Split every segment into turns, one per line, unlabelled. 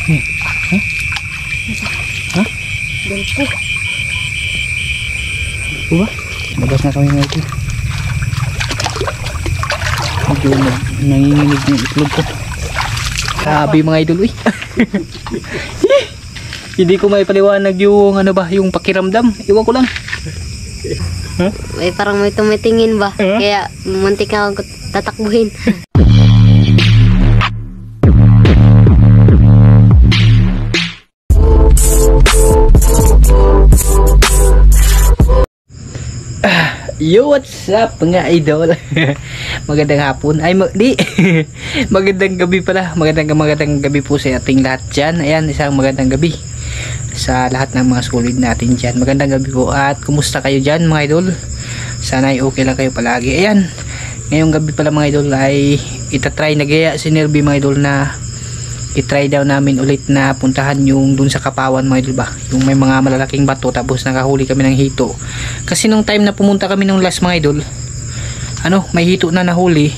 Ha? Ha?
Dulpo.
Dulpo ba? Labas na kami mga idol. Medyo nanginginig yung itlog ko. Sabi mga idol, uy. Hindi ko may paliwanag yung ano ba, yung pakiramdam. Iwan ko lang. Huh?
May parang may tumitingin ba? Kaya muntik na ako tatakbuhin.
Yo, what's up mga idol? Magandang hapon. Ay, magandang gabi pala. Magandang gabi po sa ating lahat dyan. Ayan, isang magandang gabi sa lahat ng mga solid natin dyan. Magandang gabi po. At kumusta kayo dyan mga idol? Sana ay okay lang kayo palagi. Ayan, ngayong gabi pala mga idol ay itatry, nagaya si Nerby mga idol na itry daw namin ulit na puntahan yung dun sa Kapawan mga idol ba, yung may mga malalaking bato, tapos nakahuli kami ng hito. Kasi nung time na pumunta kami nung last mga idol, ano, may hito na nahuli.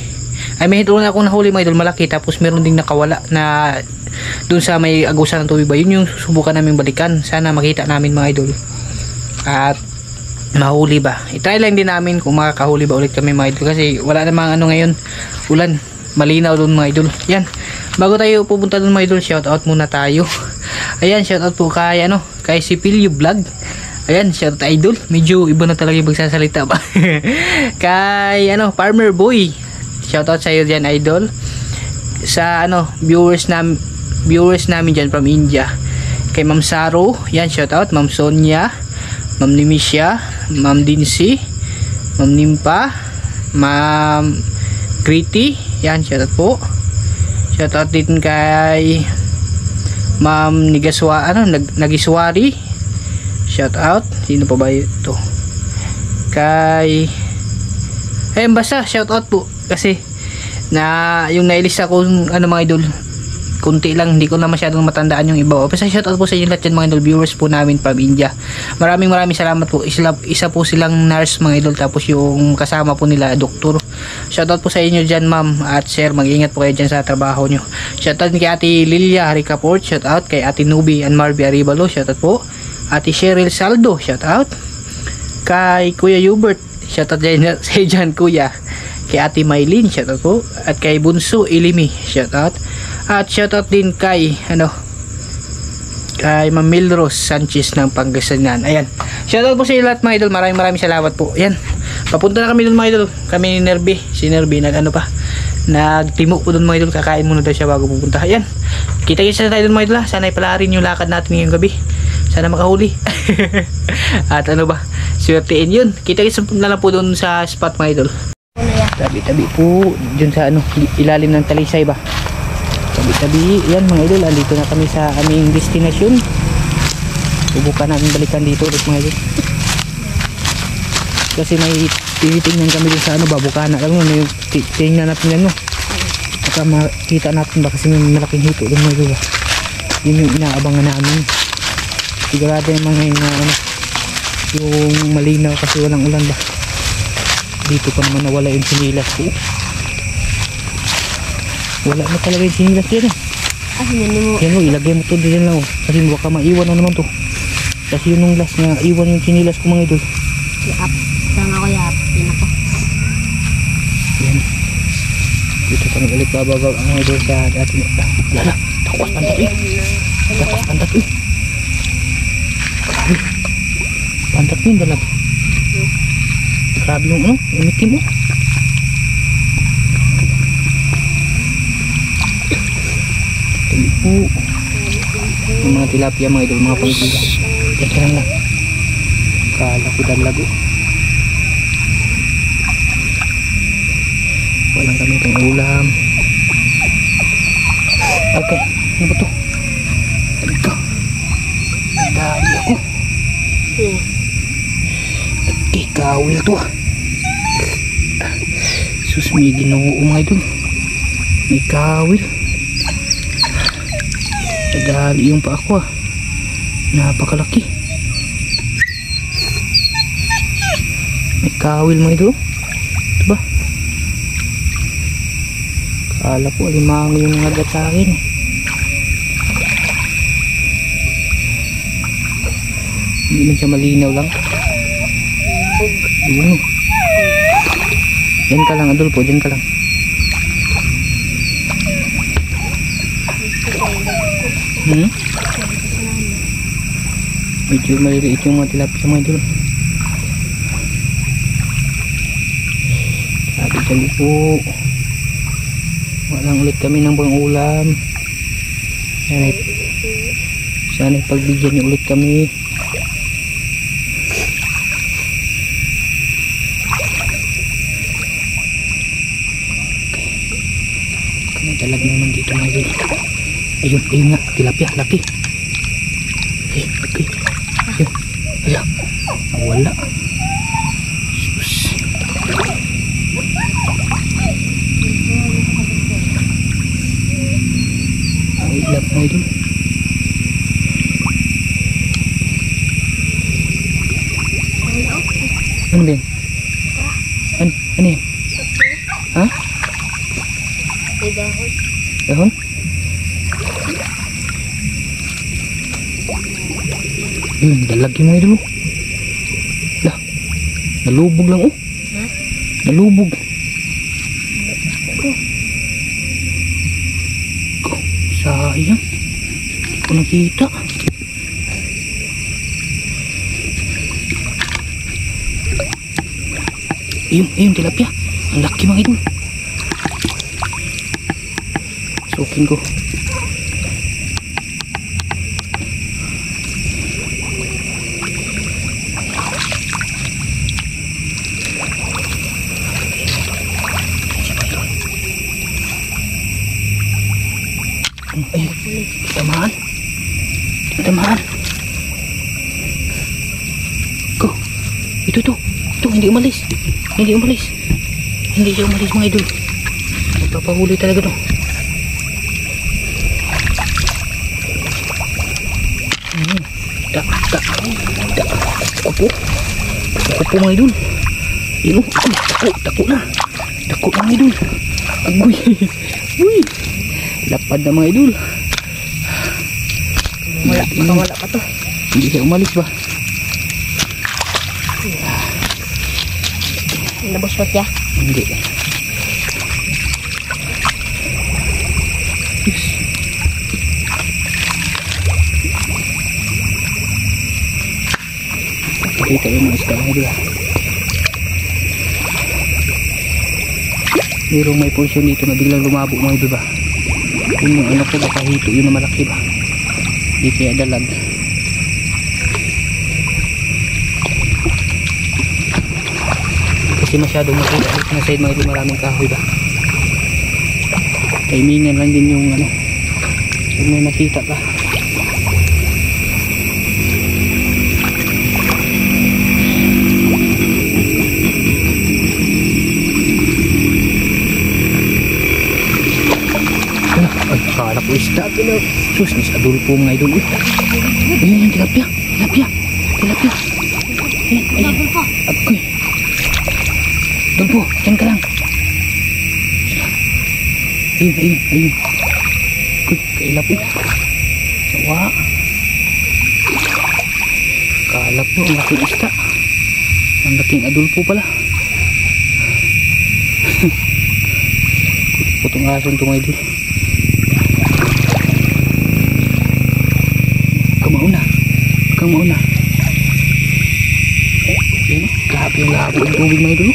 Ay, may hito na akong nahuli mga idol, malaki, tapos meron ding nakawala na dun sa may agusan ng tubig ba. Yun yung susubukan namin balikan, sana makita namin mga idol at mahuli ba. I-try lang din namin kung makakahuli ba ulit kami mga idol, kasi wala namang ano ngayon, ulan, malinaw dun mga idol. Yan, bago tayo pupunta dun mga idol, shoutout muna tayo. Ayan, shoutout po kay ano, kay Sipilio Vlog. Ayan, shoutout idol. Medyo iba na talaga yung magsasalita ba. Kay ano, Farmer Boy, shoutout sa iyo diyan idol. Sa ano, viewers namin diyan from India. Kay Ma'am Saro, yan shoutout. Ma'am Sonia, Ma'am Nimisha, Ma'am Dinsi, Ma'am Nimpa, Ma'am Kriti, yan shoutout po. Shoutout din kay Ma'am Nagiswari. Shoutout. Sino pa ba ito? Kay basta shoutout po, kasi na yung nailista ko ano mga idol, kunti lang, hindi ko na masyadong matandaan yung iba. Basta shoutout po sa inyo lahat yan mga idol, viewers po namin from India. Maraming salamat po. Isa po silang nurse mga idol, tapos yung kasama po nila doktor. Shoutout po sa inyo dyan ma'am at sir, mag-ingat po kayo dyan sa trabaho nyo. Shoutout kay Ate Lilia Haricaport, shoutout kay Ate Nubi and Marby Aribalo, shoutout po. Ate Cheryl Saldo, shoutout. Kay Kuya Hubert, shoutout dyan sa dyan kuya. Kay Ate Maylin, shoutout po. At kay Bunso Ilimi, shoutout. At shoutout din kay kay Ma'am Milros Sanchez ng Pangasinan. Ayan, shoutout po sa lahat mga idol, maraming salamat po. Ayan, papunta na kami doon mga idol, kami ni Nerby, si Nerby nagtimo po doon mga idol, kakain muna daw siya bago pupunta. Ayan, kita-kita na tayo doon mga idol, sana ipalarin yung lakad natin ngayong gabi, sana makahuli. At ano ba, swertein yun, kita-kita na lang po doon sa spot mga idol. Tabi-tabi po dun sa ano, ilalim ng talisay ba, tabi-tabi. Yan mga idol, andito na kami sa aming destination. Subukan namin balikan dito ulit mga idol, kasi may tinitingnan kami dun sa ano ba, bukana lang nun, yung tingnan natin ano, baka makita natin ba, kasi may malaking hito dun mga idol ba. Yun yung inaabangan namin. Sigurado yung mga ano, yung malinaw kasi walang ulan ba. Dito pa naman nawala yung sinilas ko. Wala na talaga yung sinilas yan eh. Yan o, ilagay mo to din lang o, kasi baka maiwan na naman to. Kasi yun nung last na iwan yung sinilas ko mga idol.
Yap, saan ako yap, pinako.
Yan, dito kami balik bababa ang idol sa ating. Lala, takwas pantat eh. Takwas pantat eh. Pantat mo yung dalag. Grabe yung ano, umitim mo. Tali po. Yung mga tilapia mga idol, mga pangkila. Yan ka lang. Kala ko dalago. Walang kami itong ulam. Okay, ano ba ito? Ito. Dali ako. Kawil to. Sus, may ginoo mga idol, may kawil. Nadali yung pa ako napakalaki. May kawil mga idol. Ito ba, kala ko alimango yung nagat sa akin. Hindi man siya malinaw lang. Yun. Diyan ka lang, Adolfo. Diyan ka lang. Medyo maliliit yung mga tilapia mga idol. Sabi dali po. Walang ulit kami ng bang ulam. Sana pagbigyan niyo ulit kami. Kami dalag naman dito mga idol. Ayun, ayun nga, tilapia, laki. Okay, okay. Ayun, ala, nawala. Sus. Ang ilap mga idol. Ano ba yan? Ano yan? Ha?
May dahon.
Dahon? Yun, dalag yung mga idol. Lah, nalubog lang oh.
Ha?
Nalubog. Sayang. Hindi ko nakita. Ayun, tilapia. Ang laki mga idol. Sukin ko. Ayun, titamaan. Titamaan. Ko. Ito. Hindi umalis. Hindi siya umalis mga idol. Magpapahuli talaga to. Ako po mga idol. Yun, tako na mga idol. Agoy. Uy. Lapad na mga idol. Wala pa to. Hindi siya umalis ba?
Nabos pa siya?
Hindi. Yes. Kita yung mga isda mga idol. Mayroong may portion dito na biglang lumabo mga idol ba? Kung yung ano ko baka hito yun na malaki ba? Hindi kaya dalag. Kasi masyadong makita dito na side mga idol, maraming kahoy ba? Timingan lang din yung ano, kung may makita ka. Ay, kala ko isda. Sus, nis Adolfo mga idol. Ayun, tilapia. Ayun. Agoy. Adolfo, dyan ka lang. Ayun. Agoy, kailap eh. Sawa. Kala ko, ang laking isda. Ang laking Adolfo pala. Putong ason ito mga idol. Kang mauna. Yan, grabe yung labo ng tubig mga idol.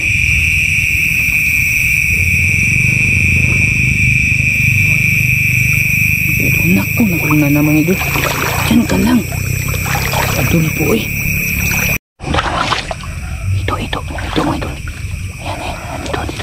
Pero naku na mga idol. Diyan ka lang. Adolfo eh. Ito mga idol. Ayan, dito.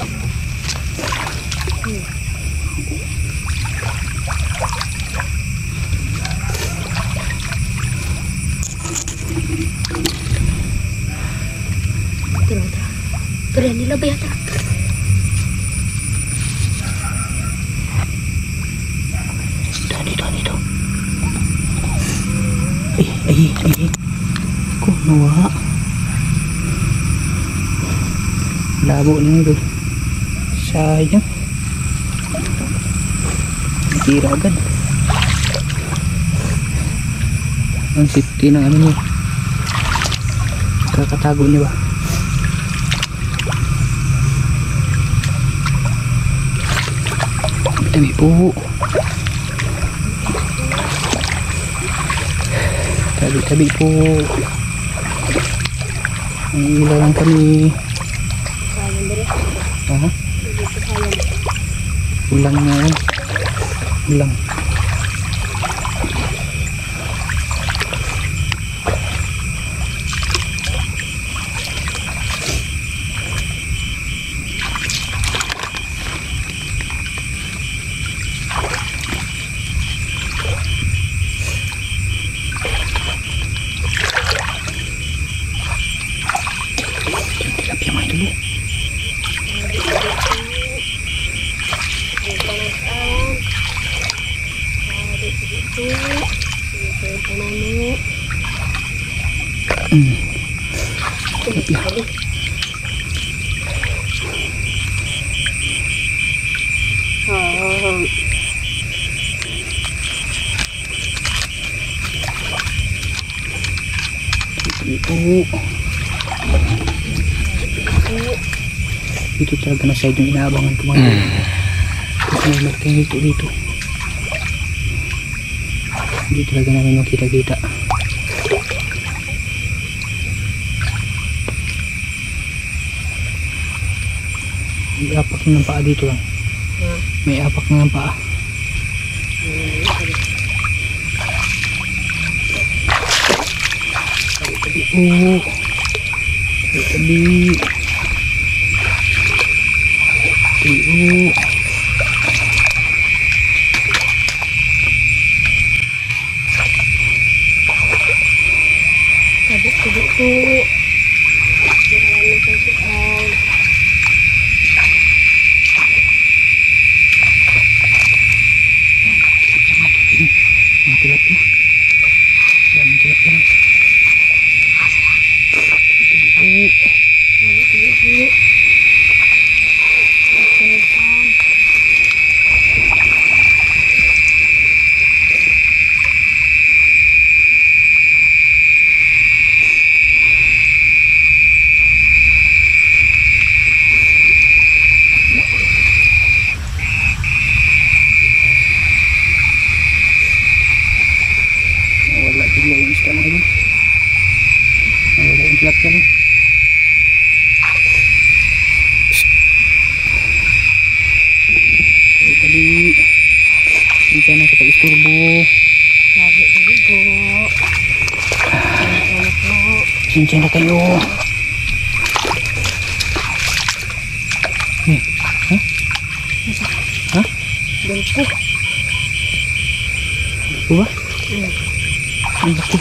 Tara nila ba yata?
Dito. Ay. Kunawa. Labo na ito. Sayang. Tira agad. Ang safety ng ano niya. Kakatago niya ba? Tabi po. Tabi po. Ang ilaw lang kami. Aha. Ulang na yan. Ulang. Tilapia mga idol. Tilapia. Ito talaga na side yung inaabangan ko mga kasi may marking dito. Hindi talaga namin makita-kita. May apak na ng paa dito lang. May apak na ng paa. Tabi. Tabi. Sinsya na kayo. Ha? Ha?
Dulpo.
Dulpo ba? Ang laki.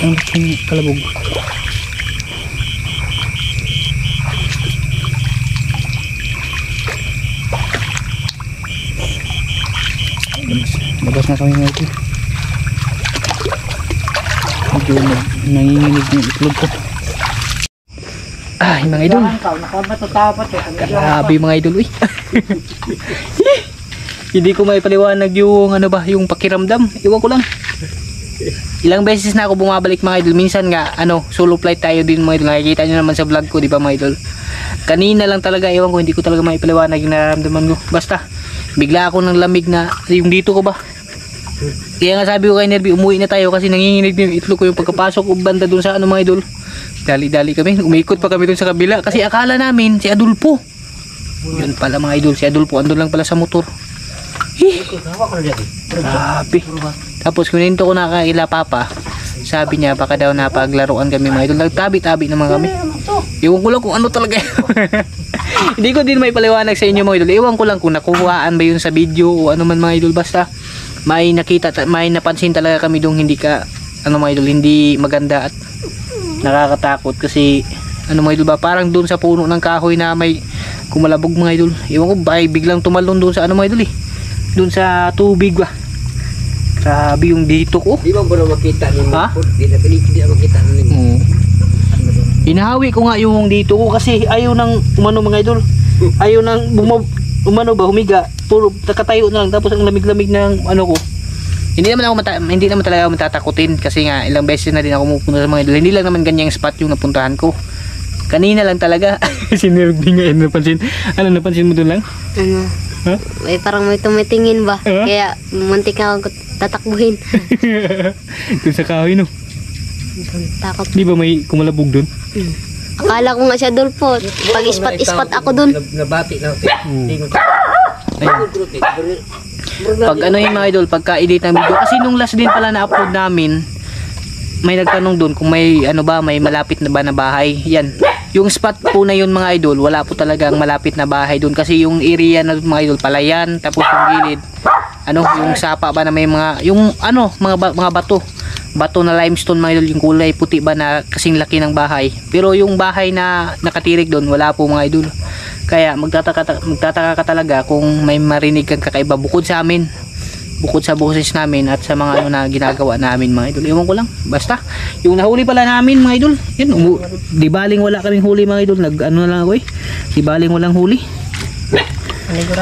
Ang laking kalabog. Labas na kami ngayon. Medyo nanginginig yung itlog ko. Ay mga idol. Grabe mga idol. Uy. Hindi ko may paliwanag yung ano ba, yung pakiramdam. Iwan ko lang. Ilang beses na ako bumabalik mga idol. Minsan nga solo flight tayo din mga idol. Nakikita nyo naman sa vlog ko, di ba mga idol? Kanina lang talaga, ewan ko, hindi ko talaga may paliwanag yung nararamdaman ko. Basta bigla ako ng lamig na yung dito ko ba. Kaya nga sabi ko kay Nerby, umuwi na tayo kasi nanginginig yung itlog ko yung pagkapasok ko banda dun sa mga idol. Dali-dali kami, umikot pa kami dun sa kabila kasi akala namin si Adolfo. Yun pala mga idol, si Adolfo andun lang pala sa motor. Grabe. Tapos kuninto ko na kaila Papa, sabi niya baka daw napaglaruan kami mga idol. Nagtabi-tabi naman kami. Iwan ko lang kung ano talaga. Hindi ko din may paliwanag sa inyo mga idol. Iwan ko lang kung nakuhaan ba yun sa video o ano man mga idol. Basta may nakita, may napansin talaga kami dong hindi mga idol, hindi maganda at nakakatakot kasi mga idol ba, parang doon sa puno ng kahoy na may kumalabog mga idol. Iwan ko ba biglang tumalon doon sa mga idol doon sa tubig ba. Grabe yung dito ko.
Di ba mo makita ni mo?
Ha?
Di na makita ni mo.
Inahawi ko nga yung dito ko kasi ayaw nang mga idol. Ayaw nang humiga. Puro nakatayo na lang tapos ang lamig-lamig ng ko. Hindi naman talaga ako matatakutin kasi nga ilang beses na din ako pumupunta sa mga idol. Hindi lang naman ganyang spot yung napuntahan ko. Kanina lang talaga. Sinirbi nga yun, napansin. Ano napansin mo doon lang?
Ano?
Ha?
May parang may tumitingin ba? Kaya muntik na ako tatakbuhin.
Doon sa kahoy no.
Takot.
Di ba may kumalabog doon?
Akala ko nga siya dulpo. Pag ispat ako dun.
Nabati na.
Pag ano yung mga idol, pagka-edit ng video. Kasi nung last din pala na-upload namin, may nagtanong doon kung may ano ba, may malapit na ba na bahay. Yan. Yung spot po na yun mga idol, wala po talagang malapit na bahay doon. Kasi yung area na doon mga idol, palayan, tapos yung gilid. Ano, yung sapa ba na may mga, yung ano, mga bato. Bato na limestone mga idol, yung kulay puti ba na kasing laki ng bahay. Pero yung bahay na nakatirik doon, wala po mga idol. Kaya magtataka ka talaga kung may marinig kang kakaiba bukod sa amin. Bukod sa boses namin at sa mga ano na ginagawa namin mga idol. Ewan ko lang. Basta, yung nahuli pala namin mga idol. Yan, di baling wala kaming huli mga idol. Ano na lang ako eh. Di baling walang huli.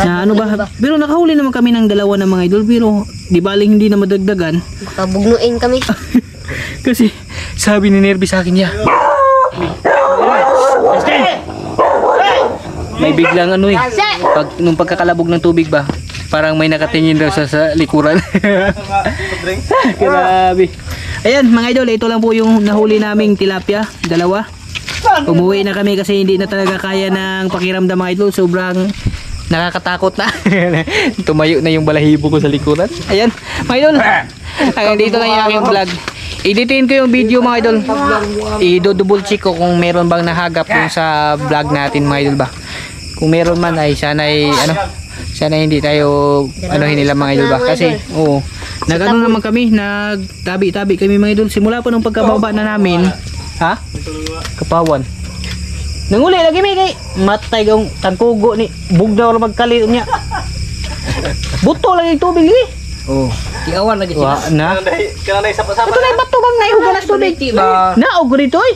Na ano ba? Pero nakahuli naman kami ng dalawa na mga idol. Pero di baling hindi na madagdagan.
Baka bugnuin kami.
Kasi sabi ni Nerby sa akin niya. May biglang ano eh. Nung pagkakalabog ng tubig ba? Parang may nakatingin daw sa likuran. Grabe. Ayan mga idol, ito lang po yung nahuli naming tilapia. Dalawa. Umuwi na kami kasi hindi na talaga kaya ng pakiramdam mga idol. Sobrang nakakatakot na. Tumayo na yung balahibo ko sa likuran. Ayan mga idol. Hanggang dito lang yung aking vlog. Editin ko yung video mga idol. I-double check ko kung meron bang nahagap dun sa vlog natin mga idol ba. Kung meron man ay sana hindi tayo nila mga idol ba. Kasi nagano naman kami, nagtabi-tabi kami mga idol. Simula pa nung pagkababa na namin. Ha? Kapawan. Nanguli lagi may kay matay kang tangkugo ni bugdaw ra magkali niya. Buto lagi tubig ni.
Tiawan lagi siya.
Na.
Kanay sapa-sapa.
Ito na bato bang naihugan na tubig. Naog dito eh.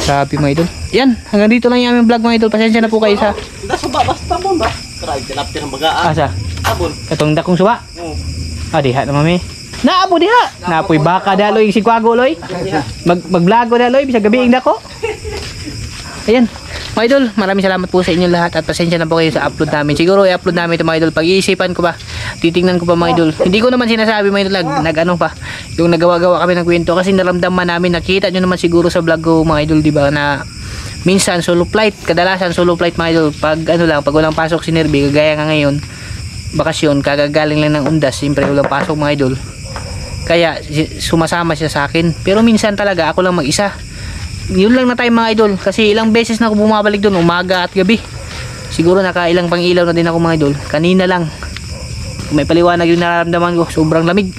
Sabi mga idol. Yan, hanggang dito lang yung aming vlog mga idol. Pasensya na po kayo sa
Suba basta mo ba? Try tilapia ng bagaan.
asa.
Abon.
Katong dakong suba. Diha na mami. Naabo diha. Napoy baka daloy si Kwago loy. Mag-vlog daloy bisag gabi ing dako. Ayan. Mga idol, maraming salamat po sa inyo lahat at pasensya na po kayo sa upload namin. Siguro i-upload namin ito mga idol. Pag-iisipan ko pa, titingnan ko pa mga idol. Hindi ko naman sinasabi mga idol, nag-ano pa, yung nagawa-gawa kami ng kwento kasi naramdaman namin, nakita nyo naman siguro sa vlog ko mga idol, di ba, na minsan solo flight, kadalasan solo flight mga idol, pag ano lang, pag walang pasok si Nerby, kagaya nga ngayon, bakasyon, kagagaling lang ng undas, siyempre walang pasok mga idol. Kaya sumasama siya sa akin. Pero minsan talaga ako lang mag-isa. Yun lang na tayo mga idol kasi ilang beses na ako bumabalik doon umaga at gabi. Siguro nakailang pang ilaw na din ako mga idol. Kanina lang may paliwanag yung nararamdaman ko, sobrang lamig.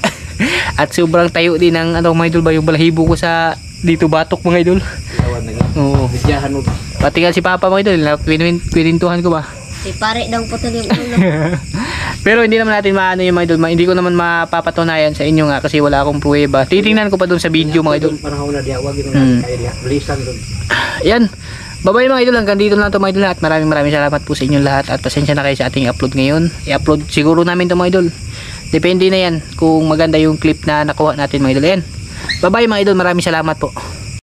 At sobrang tayo din ng ano mga idol ba yung balahibo ko sa dito batok mga idol. Oo.
Bidyahan mo ba?
Pati nga si Papa mga idol na kwinintuhan ko ba.
Si pare daw putol yung ulo.
Pero hindi naman natin maano yung mga idol. Hindi ko naman mapapatunayan sa inyo nga kasi wala akong pruweba. Titingnan ko pa doon sa video mga idol.
Panahon na diya, wag yun kaya niya. Bilisan doon.
Ayan. Bye-bye mga idol. Hanggang dito lang ito mga idol lahat. Maraming salamat po sa inyong lahat. At pasensya na kayo sa ating upload ngayon. I-upload siguro namin ito mga idol. Depende na yan kung maganda yung clip na nakuha natin mga idol. Ayan. Bye-bye mga idol. Maraming salamat po.